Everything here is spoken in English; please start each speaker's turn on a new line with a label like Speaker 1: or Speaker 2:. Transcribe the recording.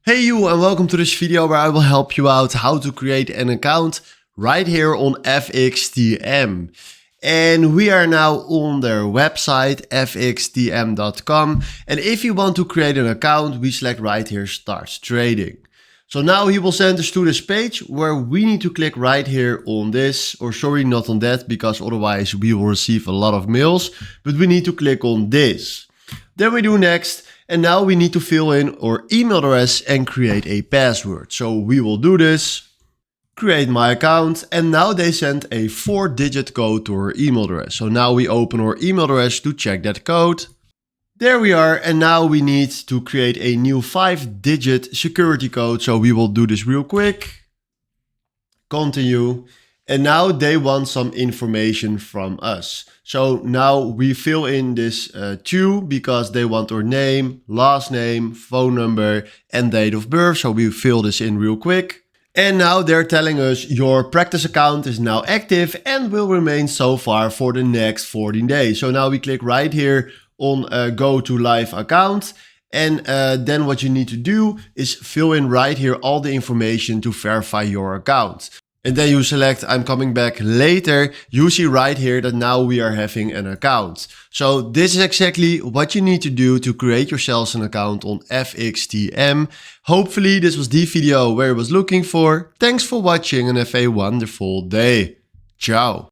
Speaker 1: Hey you, and welcome to this video where I will help you out how to create an account right here on FXTM. And we are now on their website fxtm.com, and if you want to create an account, we select right here Start Trading. So now he will send us to this page where we need to click right here on this, or sorry, not on that, because otherwise we will receive a lot of mails, but we need to click on this. Then we do next. And now we need to fill in our email address and create a password. So we will do this, create my account, and now they send a 4-digit code to our email address. So now we open our email address to check that code. There we are, and now we need to create a new 5-digit security code. So we will do this real quick. Continue. And now they want some information from us. So now we fill in this two because they want our name, last name, phone number, and date of birth. So we fill this in real quick. And now they're telling us your practice account is now active and will remain so far for the next 14 days. So now we click right here on go to live account. And then what you need to do is fill in right here all the information to verify your account. And then you select I'm coming back later. You see right here that now we are having an account. So this is exactly what you need to do to create yourselves an account on FXTM. Hopefully this was the video where I was looking for. Thanks for watching and have a wonderful day. Ciao.